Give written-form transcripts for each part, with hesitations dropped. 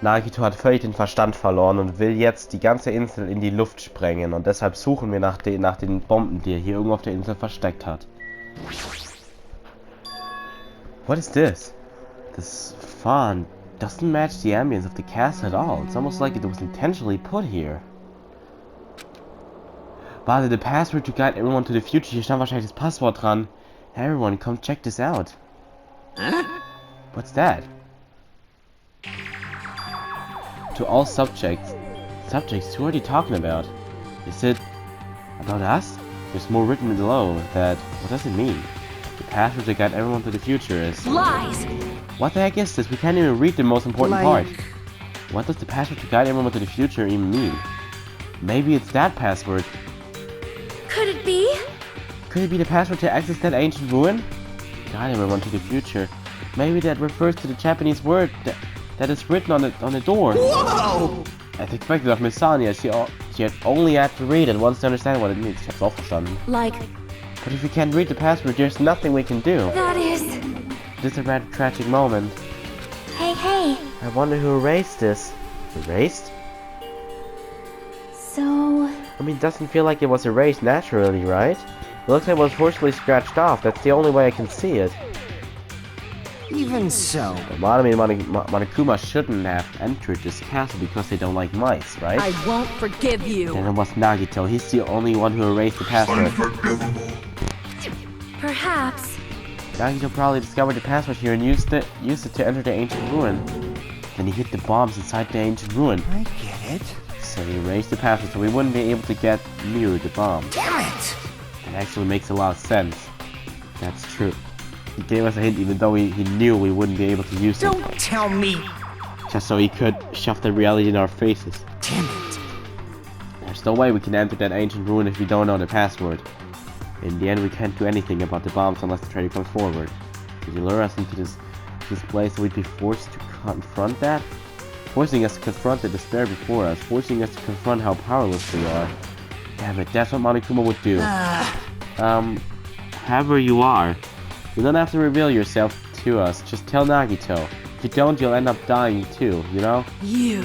Nagito hat völlig den Verstand verloren und will jetzt die ganze Insel in die Luft sprengen. Und deshalb suchen wir nach den Bomben, die er hier irgendwo auf der Insel versteckt hat. What is this? This font doesn't match the ambience of the castle at all. It's almost like it was intentionally put here. Warte, the password to guide everyone to the future. Hier stand wahrscheinlich das Passwort dran. Everyone, come check this out. What's that? To all subjects. Subjects, who are you talking about? Is it about us? There's more written below that. What does it mean? The password to guide everyone to the future is. Lies! What the heck is this? We can't even read the most important part. What does the password to guide everyone to the future even mean? Maybe it's that password. Could it be? Could it be the password to access that ancient ruin? Guide everyone to the future. Maybe that refers to the Japanese word that is written on the door. Whoa! As expected of Miss Sonia, she had only had to read it once to understand what it means. Ich hab's auch verstanden. Like, But if we can't read the password, there's nothing we can do. that is... This is a rather tragic moment. Hey. I wonder who erased this. Erased? So... I mean, it doesn't feel like it was erased naturally, right? It looks like it was forcibly scratched off. That's the only way I can see it. Even so, Manami and Monokuma shouldn't have entered this castle because they don't like mice, right? I won't forgive you. Then it was Nagito. He's the only one who erased the password. Perhaps. Nagito probably discovered the password here and used it to enter the ancient ruin. Then he hid the bombs inside the ancient ruin. I get it. So he erased the password so we wouldn't be able to get near the bomb. Damn it! That actually makes a lot of sense. That's true. He gave us a hint even though he knew we wouldn't be able to use it. Don't tell me! Just so he could shove the reality in our faces. Damn it! There's no way we can enter that ancient ruin if we don't know the password. In the end, we can't do anything about the bombs unless the trader comes forward. Did he lure us into this place so we'd be forced to confront that? Forcing us to confront the despair before us. Forcing us to confront how powerless we are. Damn it, that's what Monokuma would do. However you are, you don't have to reveal yourself to us. Just tell Nagito. If you don't, you'll end up dying too, you know? You.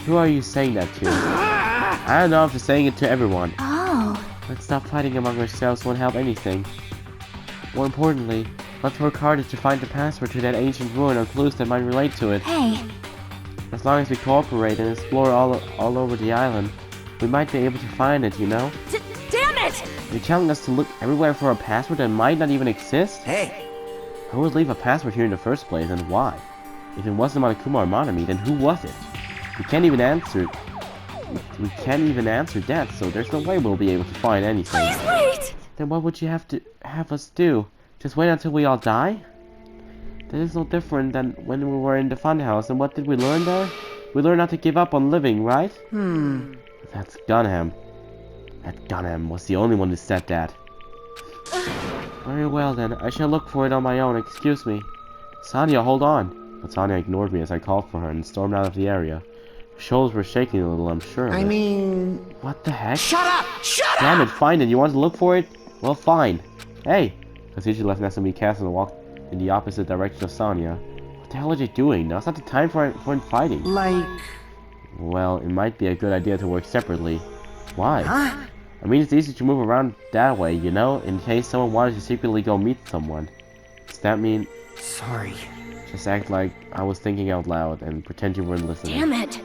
Who are you saying that to? I don't know, I'm just saying it to everyone. Oh. Let's stop fighting among ourselves, won't help anything. More importantly, let's work harder to find the password to that ancient ruin or clues that might relate to it. Hey. As long as we cooperate and explore all over the island, we might be able to find it, you know? Damn it! You're telling us to look everywhere for a password that might not even exist? Hey! Who would leave a password here in the first place, and why? If it wasn't Monokuma or Manami, then who was it? We can't even answer that, so there's no way we'll be able to find anything. Please wait! Then what would you have us do? Just wait until we all die? That is no different than when we were in the funhouse, and what did we learn there? We learned not to give up on living, right? That's Gunham. That Gunham was the only one who said that. Very well then, I shall look for it on my own, excuse me. Sonia, hold on. But Sonia ignored me as I called for her and stormed out of the area. Her shoulders were shaking a little, I'm sure of it. I mean... What the heck? Shut up! Shut up! Damn it, find it. You want to look for it? Well, fine. Hey! Kazuchi left Nesumi Castle and walked in the opposite direction of Sonia. What the hell are you doing? Now's not the time for fighting. Like... Well, it might be a good idea to work separately. Why? Huh? I mean, it's easy to move around that way, you know? In case someone wanted to secretly go meet someone. Does that mean... Sorry. Just act like I was thinking out loud and pretend you weren't listening. Damn it!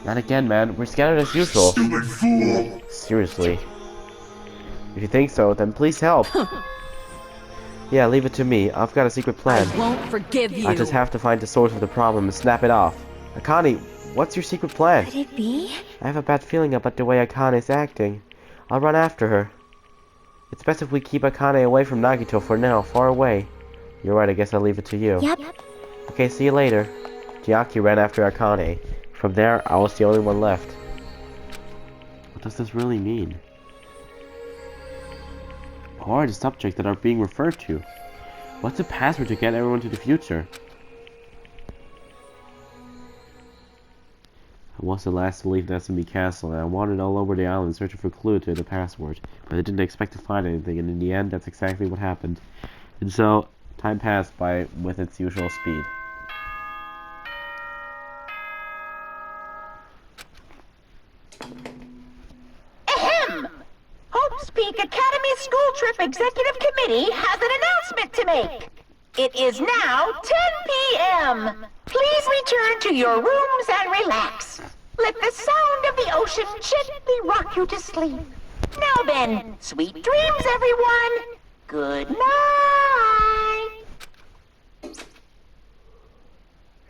Not again, man. We're scattered as usual. Stupid fool! Seriously. If you think so, then please help. Yeah, leave it to me. I've got a secret plan. I won't forgive you. I just have to find the source of the problem and snap it off. Akane, what's your secret plan? Could it be? I have a bad feeling about the way Akane is acting. I'll run after her. It's best if we keep Akane away from Nagito for now, far away. You're right, I guess I'll leave it to you. Yep. Okay, see you later. Chiaki ran after Akane. From there, I was the only one left. What does this really mean? Who are the subjects that are being referred to? What's the password to get everyone to the future? I was the last to leave Nesumi Castle, and I wandered all over the island searching for a clue to the password, but I didn't expect to find anything, and in the end, that's exactly what happened. And so, time passed by with its usual speed. Peak Academy School Trip Executive Committee has an announcement to make. It is now 10 p.m. Please return to your rooms and relax. Let the sound of the ocean gently rock you to sleep. Now then, sweet dreams, everyone. Good night.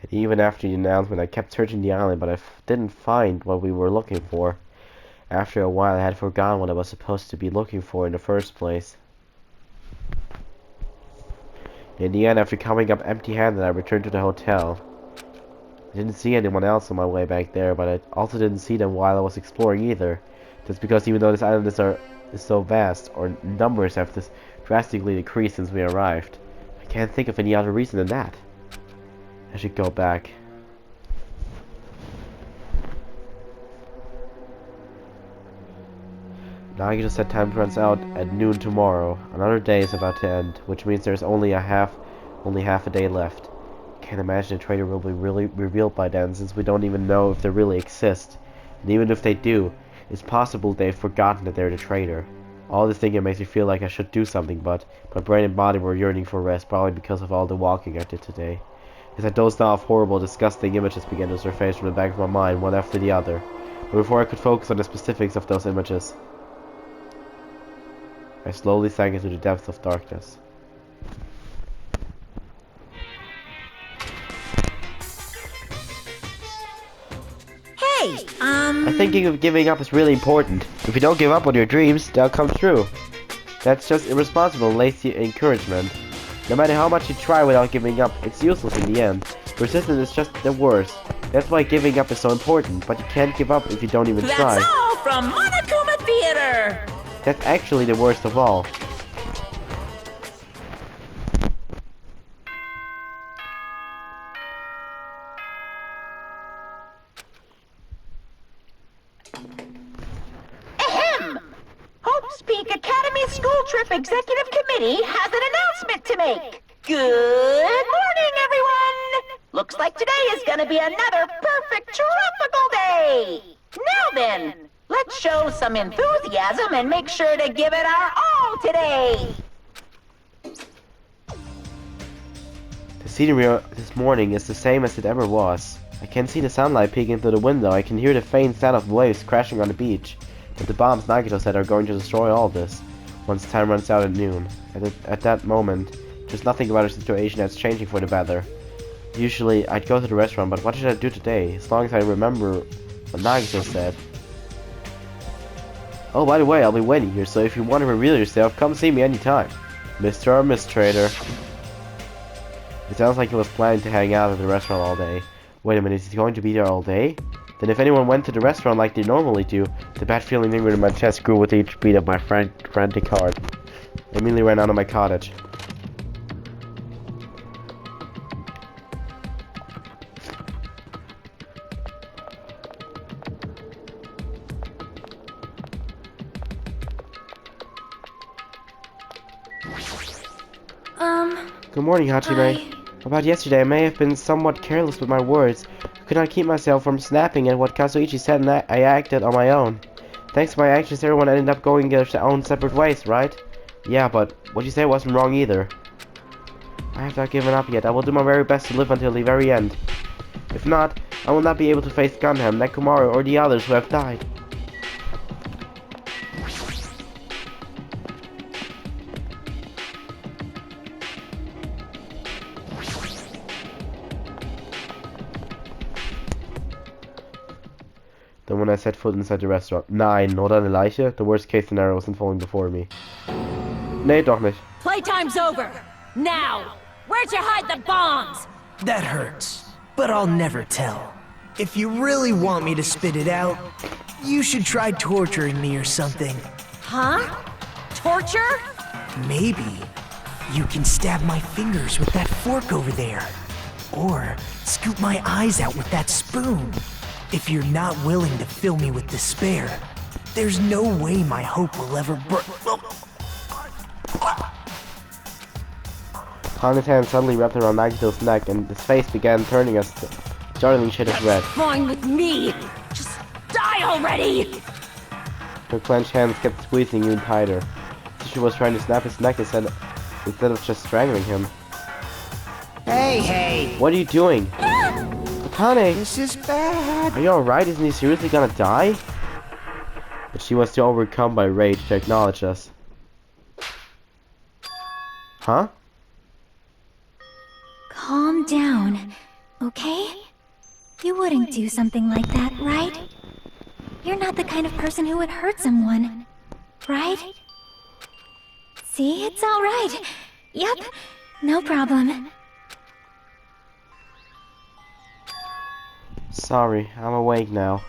And even after the announcement, I kept searching the island, but I didn't find what we were looking for. After a while, I had forgotten what I was supposed to be looking for in the first place. In the end, after coming up empty-handed, I returned to the hotel. I didn't see anyone else on my way back there, but I also didn't see them while I was exploring either. That's because even though this island is so vast, our numbers have drastically decreased since we arrived. I can't think of any other reason than that. I should go back. Now I just said time runs out at noon tomorrow. Another day is about to end, which means there's only half a day left. Can't imagine a traitor will be really revealed by then, since we don't even know if they really exist. And even if they do, it's possible they've forgotten that they're the traitor. All this thinking makes me feel like I should do something, but my brain and body were yearning for rest, probably because of all the walking I did today. As I dozed off, horrible, disgusting images began to surface from the back of my mind, one after the other. But before I could focus on the specifics of those images, I slowly sank into the depths of darkness. Hey, I think giving up is really important. If you don't give up on your dreams, they'll come true. That's just irresponsible, lazy encouragement. No matter how much you try without giving up, it's useless in the end. Persistence is just the worst. That's why giving up is so important, but you can't give up if you don't even try. That's all from Monokuma Theater! That's actually the worst of all. Ahem! Hope's Peak Academy School Trip Executive Committee has an announcement to make. Good morning, everyone! Looks like today is gonna be another perfect tropical day! Now then, let's show some enthusiasm and make sure to give it our all today! The scenery this morning is the same as it ever was. I can see the sunlight peeking through the window. I can hear the faint sound of waves crashing on the beach. But the bombs Nagito said are going to destroy all this once time runs out at noon. At that moment, there's nothing about our situation that's changing for the better. Usually, I'd go to the restaurant, but what should I do today? As long as I remember what Nagito said. Oh, by the way, I'll be waiting here, so if you want to reveal yourself, come see me anytime. Mr. or Miss Trader. It sounds like he was planning to hang out at the restaurant all day. Wait a minute, is he going to be there all day? Then if anyone went to the restaurant like they normally do, the bad feeling lingering in my chest grew with each beat of my frantic heart. I immediately ran out of my cottage. Good morning, Hachime. About yesterday, I may have been somewhat careless with my words. I could not keep myself from snapping at what Kazuichi said, and I acted on my own. Thanks to my actions, everyone ended up going their own separate ways, right? Yeah, but what you said wasn't wrong either. I have not given up yet. I will do my very best to live until the very end. If not, I will not be able to face Gundam, Nekomaru, or the others who have died. Then when I set foot inside the restaurant. Nein, oder eine Leiche? The worst case scenario was unfolding before me. Nee, doch nicht. Playtime's over. Now, where'd you hide the bombs? That hurts, but I'll never tell. If you really want me to spit it out, you should try torturing me or something. Huh? Torture? Maybe you can stab my fingers with that fork over there. Or scoop my eyes out with that spoon. If you're not willing to fill me with despair, there's no way my hope will ever Hana's hand suddenly wrapped around Nagito's neck, and his face began turning a startling shade of red. Fine with me. Just die already. Her clenched hands kept squeezing even tighter. She was trying to snap his neck instead of just strangling him. Hey! What are you doing? Akane! This is bad! Are you alright? Isn't he seriously gonna die? But she was too overcome by rage to acknowledge us. Huh? Calm down, okay? You wouldn't do something like that, right? You're not the kind of person who would hurt someone, right? See, it's alright. Yep, no problem. Sorry, I'm awake now.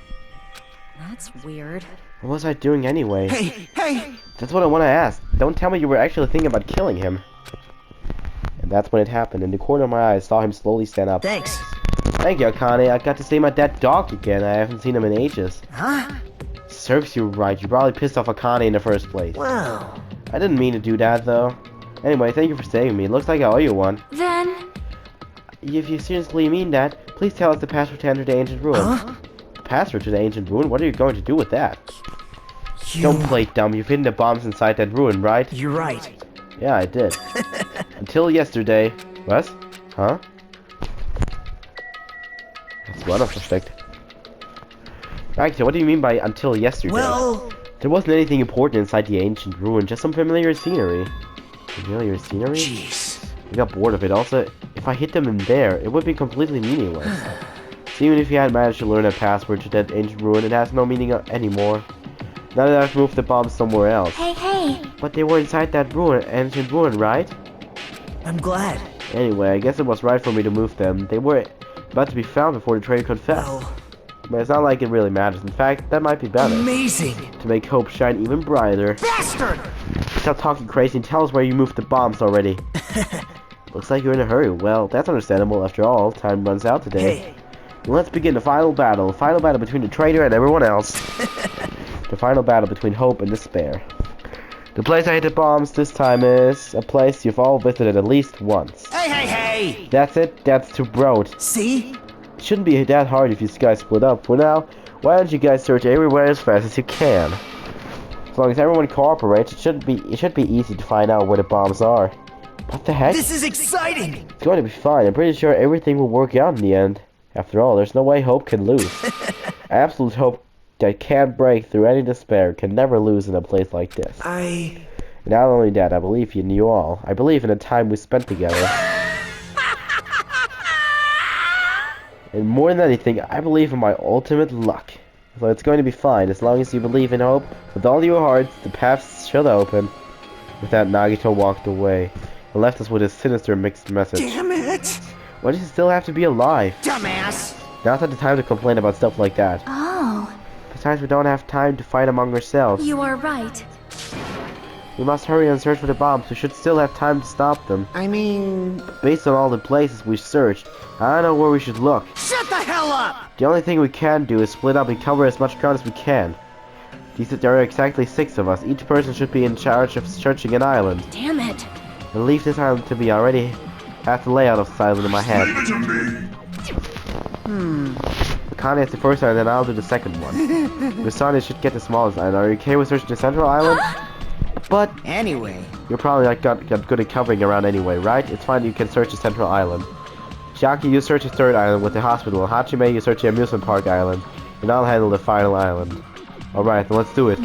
That's weird. What was I doing anyway? Hey! That's what I want to ask. Don't tell me you were actually thinking about killing him. And that's when it happened. In the corner of my eye, I saw him slowly stand up. Thanks. Thank you, Akane. I got to see my dead dog again. I haven't seen him in ages. Huh? Serves you right. You probably pissed off Akane in the first place. Well... I didn't mean to do that, though. Anyway, thank you for saving me. It looks like I owe you one. Then... If you seriously mean that, please tell us the password to enter the ancient ruin. Huh? The password to the ancient ruin? What are you going to do with that? You... Don't play dumb. You've hidden the bombs inside that ruin, right? You're right. Yeah, I did. Until yesterday. Was? Huh? Das war doch versteckt. Actually, what do you mean by until yesterday? Well... There wasn't anything important inside the ancient ruin, just some familiar scenery. Familiar scenery? Jeez. We got bored of it. Also, if I hit them in there, it would be completely meaningless. So even if you had managed to learn a password to that ancient ruin, it has no meaning anymore. Now that I've moved the bombs somewhere else. Hey! But they were inside that ancient ruin, right? I'm glad. Anyway, I guess it was right for me to move them. They were about to be found before the traitor confessed. Well... But it's not like it really matters. In fact, that might be better. Amazing! To make hope shine even brighter. Bastard! Stop talking crazy and tell us where you moved the bombs already. Looks like you're in a hurry. Well, that's understandable. After all, time runs out today. Hey! Let's begin the final battle. The final battle between the traitor and everyone else. The final battle between hope and despair. The place I hit the bombs this time is a place you've all visited at least once. Hey! That's it. That's too broad. See? It shouldn't be that hard if you guys split up. For now, why don't you guys search everywhere as fast as you can? As long as everyone cooperates, it should be easy to find out where the bombs are. What the heck? This is exciting! It's going to be fine. I'm pretty sure everything will work out in the end. After all, there's no way hope can lose. Absolute hope that can't break through any despair can never lose in a place like this. And not only that, I believe in you all. I believe in the time we spent together. And more than anything, I believe in my ultimate luck. So it's going to be fine, as long as you believe in hope. With all your hearts, the paths should open. With that, Nagito walked away, and left us with a sinister mixed message. Damn it! Why does he still have to be alive? Dumbass! Now's not the time to complain about stuff like that. Oh, Besides, we don't have time to fight among ourselves. you are right. We must hurry and search for the bombs. We should still have time to stop them. I mean... Based on all the places we searched, I don't know where we should look. Shut the hell up! The only thing we can do is split up and cover as much ground as we can. There are exactly 6 of us. Each person should be in charge of searching an island. Damn it. And leave this island to me. I already have the layout of this island in my head. Akane is the first island, and I'll do the second one. Misane should get the smallest island. Are you okay with searching the central island? But Anyway... you're probably like got good at covering around anyway, right? It's fine, you can search the central island. Shiaki, you search the third island with the hospital. Hachime, you search the amusement park island. And I'll handle the final island. Alright, then let's do it.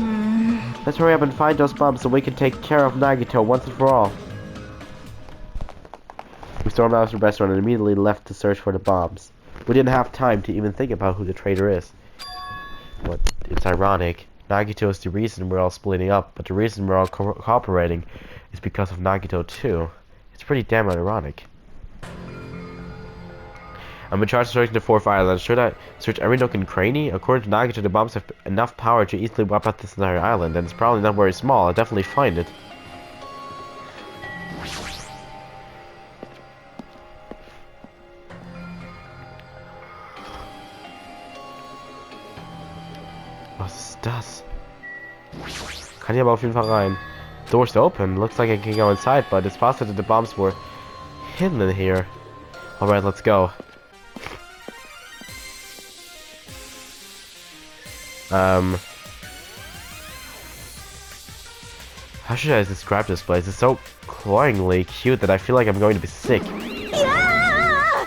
Let's hurry up and find those bombs so we can take care of Nagito once and for all. We stormed out of the restaurant and immediately left to search for the bombs. We didn't have time to even think about who the traitor is. But it's ironic. Nagito is the reason we're all splitting up, but the reason we're all cooperating is because of Nagito too. It's pretty damn ironic. I'm in charge of searching the 4th island. Should I search every nook and cranny? According to Nagito, the bombs have enough power to easily wipe out this entire island, and it's probably not very small. I'll definitely find it. Was ist das? Kann hier aber auf jeden Fall rein. Door's open. Looks like I can go inside, but it's possible that the bombs were hidden in here. Alright, let's go. How should I describe this place? It's so cloyingly cute that I feel like I'm going to be sick. Yeah!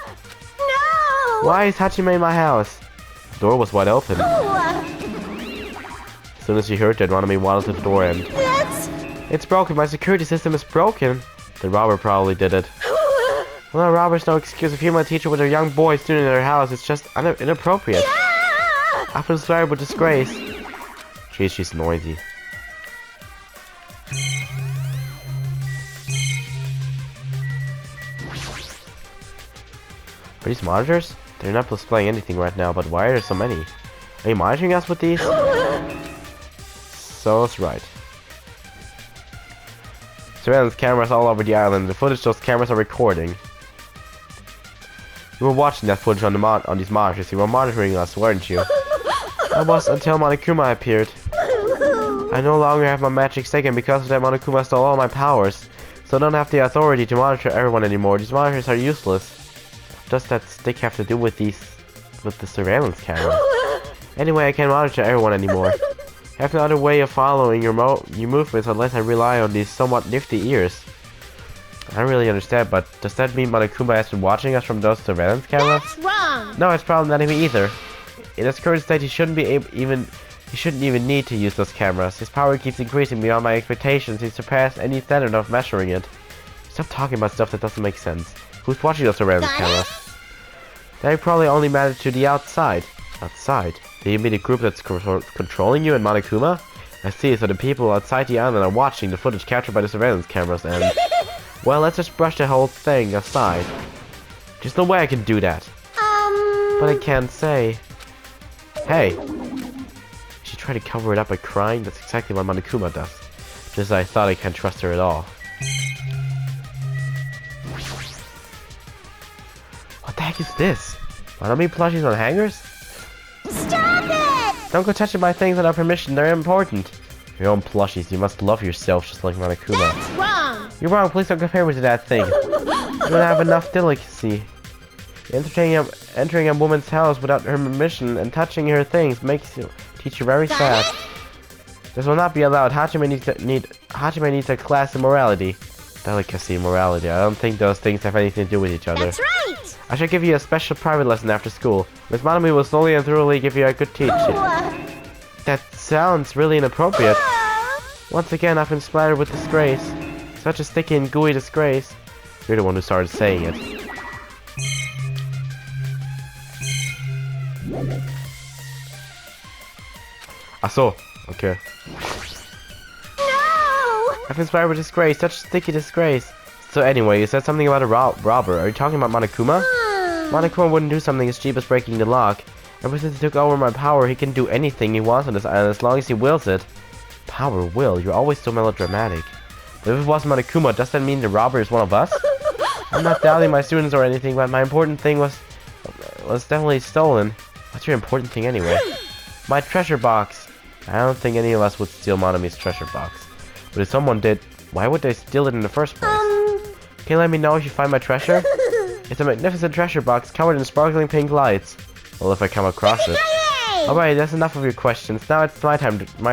No! Why is Hachime in my house? The door was wide open. Oh, As soon as she heard that, Monami waddled to the door and... that's... It's broken. My security system is broken. The robber probably did it. Well, no, robber's no excuse. If you're my teacher with a young boy student in their house, it's just inappropriate. Yeah! I've been inspired with disgrace. She's noisy. Are these monitors? They're not displaying anything right now, but why are there so many? Are you monitoring us with these? So that's right. Surveillance cameras all over the island. The footage those cameras are recording. You were watching that footage on these monitors. You were monitoring us, weren't you? I was until Monokuma appeared. I no longer have my magic stick, and because of that, Monokuma stole all my powers. So I don't have the authority to monitor everyone anymore. These monitors are useless. What does that stick have to do with the surveillance camera? Anyway, I can't monitor everyone anymore. I have no other way of following your movements unless I rely on these somewhat nifty ears. I don't really understand, but does that mean Monokuma has been watching us from those surveillance cameras? That's wrong! No, it's probably not me either. In his current state, he shouldn't even need to use those cameras. His power keeps increasing beyond my expectations. He surpassed any standard of measuring it. Stop talking about stuff that doesn't make sense. Who's watching those surveillance cameras? They probably only matter to the outside. Outside? Do you mean the group that's controlling you and Monokuma? I see, so the people outside the island are watching the footage captured by the surveillance cameras and... Well, let's just brush the whole thing aside. There's no way I can do that. But I can't say. Hey! She tried to cover it up by crying. That's exactly what Monokuma does. Just as I thought, I can't trust her at all. What the heck is this? Monami plushies on hangers? Stop it! Don't go touching my things without permission. They're important. Your own plushies. You must love yourself just like Monokuma. That's wrong! You're wrong. Please don't compare me to that thing. You don't have enough delicacy. Entering a woman's house without her permission and touching her things makes you teach you very fast. This will not be allowed. Hachime needs a class in morality. Delicacy and morality. I don't think those things have anything to do with each other. That's right! I should give you a special private lesson after school. Miss Monami will slowly and thoroughly give you a good teaching. That sounds really inappropriate. Once again, I've been splattered with disgrace. Such a sticky and gooey disgrace. You're the one who started saying it. So, okay. No! I've been splattered with disgrace, such a sticky disgrace. So anyway, you said something about a robber. Are you talking about Monokuma? Monokuma wouldn't do something as cheap as breaking the lock. Ever since he took over my power, he can do anything he wants on this island as long as he wills it. Power, will, you're always so melodramatic. But if it wasn't Monokuma, does that mean the robber is one of us? I'm not doubting my students or anything, but my important thing was definitely stolen. What's your important thing anyway? My treasure box. I don't think any of us would steal Monami's treasure box. But if someone did, why would they steal it in the first place? Can you let me know if you find my treasure? It's a magnificent treasure box covered in sparkling pink lights. Well, if I come across it. Alright, that's enough of your questions. Now it's my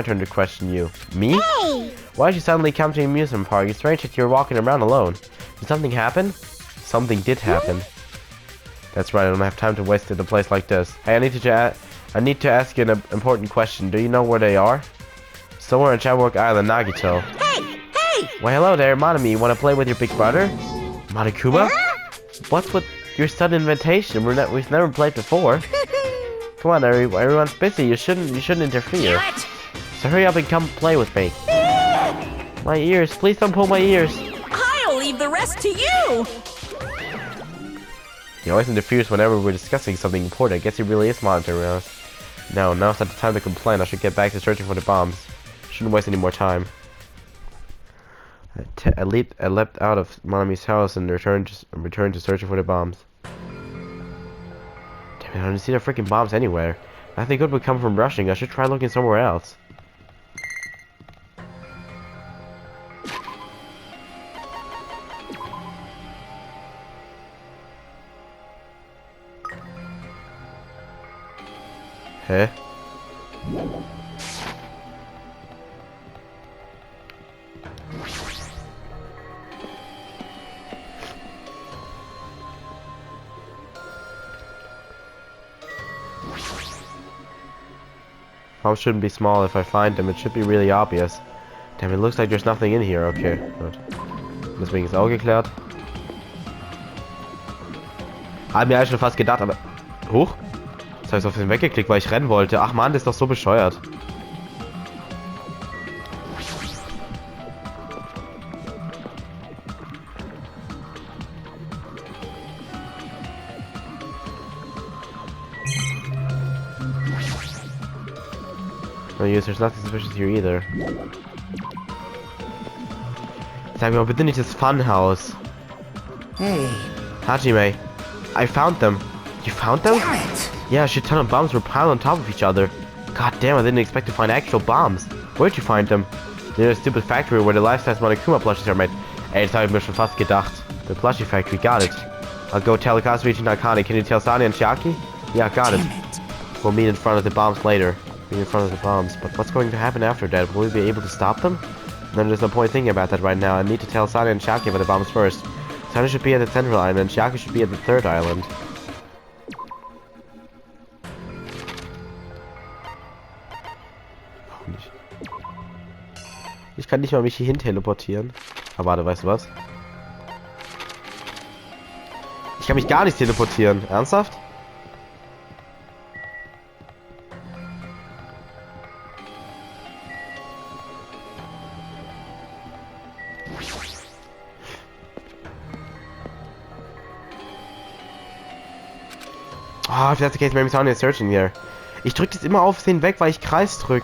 turn to question you. Me? Hey! Why did you suddenly come to the amusement park? It's strange that you're walking around alone. Did something happen? Something did happen. That's right, I don't have time to waste at a place like this. Hey, I need to ask you an important question. Do you know where they are? Somewhere on Chatwork Island, Nagito. Hey! Hey! Why, hello there, Monami. You want to play with your big brother? Monokuma? What's with your sudden invitation? We've never played before. Come on, everyone's busy. You shouldn't interfere. So hurry up and come play with me. My ears. Please don't pull my ears. I'll leave the rest to you! He always interferes whenever we're discussing something important. I guess he really is monitoring us. No, now's not the time to complain. I should get back to searching for the bombs. Shouldn't waste any more time. I leapt out of Monami's house and returned to searching for the bombs. Damn it, I don't see the freaking bombs anywhere. Nothing good would come from rushing. I should try looking somewhere else. Huh? Bombs shouldn't be small. If I find them, it should be really obvious. Damn, it looks like there's nothing in here. Okay, gut. Deswegen ist auch geklärt. Hab mir eigentlich schon fast gedacht, aber... Huch! Jetzt hab ich auf den weggeklickt, weil ich rennen wollte. Ach man, das ist doch so bescheuert. No use, there's nothing suspicious here either. Sag mir mal bitte nicht das Funhouse. Hey, Hajime, I found them. You found them? damn it! Yeah, a shit ton of bombs were piled on top of each other. God damn, I didn't expect to find actual bombs. Where'd you find them? In a stupid factory where the life-size Monokuma plushies are made. Ey, das hab ich mir schon fast gedacht. The plushie factory, got it. I'll go tell Kazumi and Nakane. Can you tell Sani and Chiaki? Yeah, got it. We'll meet in front of the bombs later. Meet in front of the bombs. But what's going to happen after that? Will we be able to stop them? Then there's no point thinking about that right now. I need to tell Sani and Chiaki about the bombs first. Sani should be at the central island and Chiaki should be at the third island. Ich kann nicht mal mich hierhin teleportieren. Aber warte, weißt du was? Ich kann mich gar nicht teleportieren. Ernsthaft? Ah, if that's the case, maybe Sony is searching here. Ich drück das immer auf den weg, weil ich Kreis drück.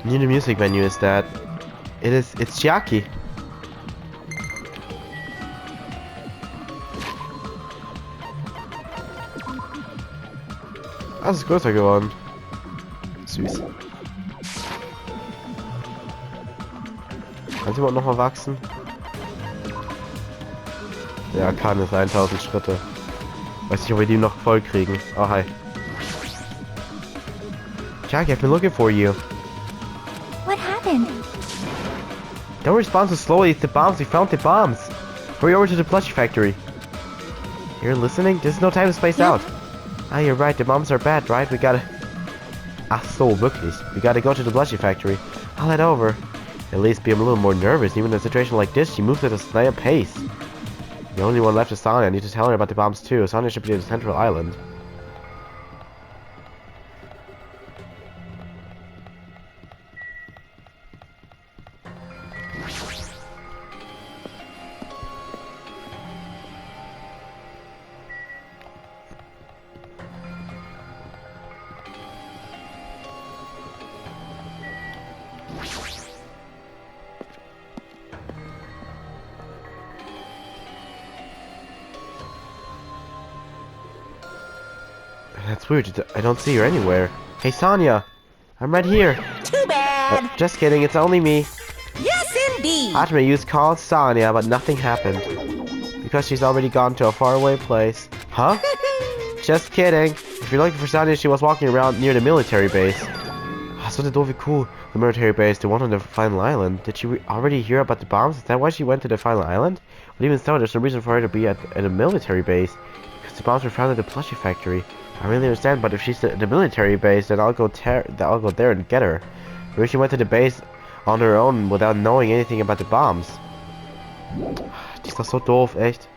Near the music venue is that. It's Chiaki. Das ist größer geworden. Süß. Kann sie überhaupt noch mal wachsen? Ja, kann es. 1000 Schritte. Weiß nicht, ob wir die noch voll kriegen. Oh, hi. Chiaki, I've been looking for you. What happened? Don't respond so slowly. It's the bombs. We found the bombs. Hurry over to the plushie factory. You're listening? There's no time to space out. Ah, you're right. The bombs are bad, right? We gotta... Ach so, wirklich. We gotta go to the plushie factory. I'll head over. At least be a little more nervous. Even in a situation like this, she moves at a snail pace. The only one left is Sonya. I need to tell her about the bombs too. Sonya should be at the central island. That's weird. I don't see her anywhere. Hey, Sonya! I'm right here. Too bad. Just kidding. It's only me. Yes, indeed. Atme used called Sonya, but nothing happened. Because she's already gone to a faraway place. Huh? Just kidding. If you're looking for Sonya, she was walking around near the military base. Ah, so the doofe cool. The military base, the one on the final island. Did she already hear about the bombs? Is that why she went to the final island? But even so, there's no reason for her to be at a military base. Because the bombs were found at the plushie factory. I really understand, but if she's at the military base, then I'll go there and get her. Maybe she went to the base on her own without knowing anything about the bombs. Die ist doch so doof, echt.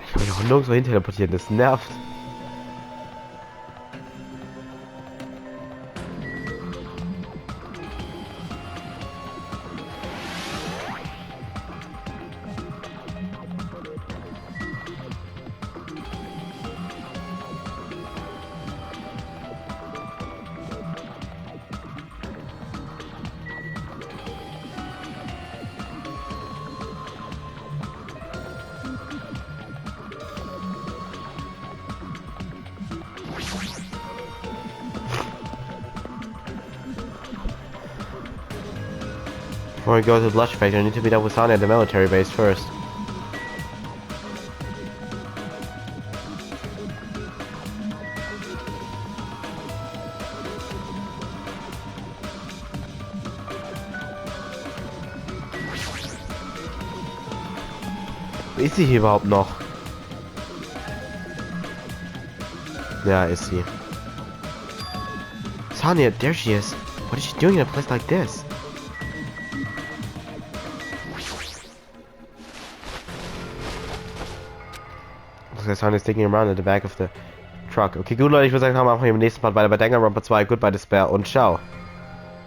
Ich kann mich auch nirgendwo hin teleportieren, das nervt. Before we go to the blush factory, I need to meet up with Sonya at the military base first. Ist sie hier überhaupt noch? Ja, ist sie. Sonya, there she is. What is she doing in a place like this? Looks like Sonya's digging around in the back of the truck. Okay, gut Leute, ich würde sagen, haben wir auch hier im nächsten Part weiter bei Danganronpa 2. Goodbye Despair und ciao.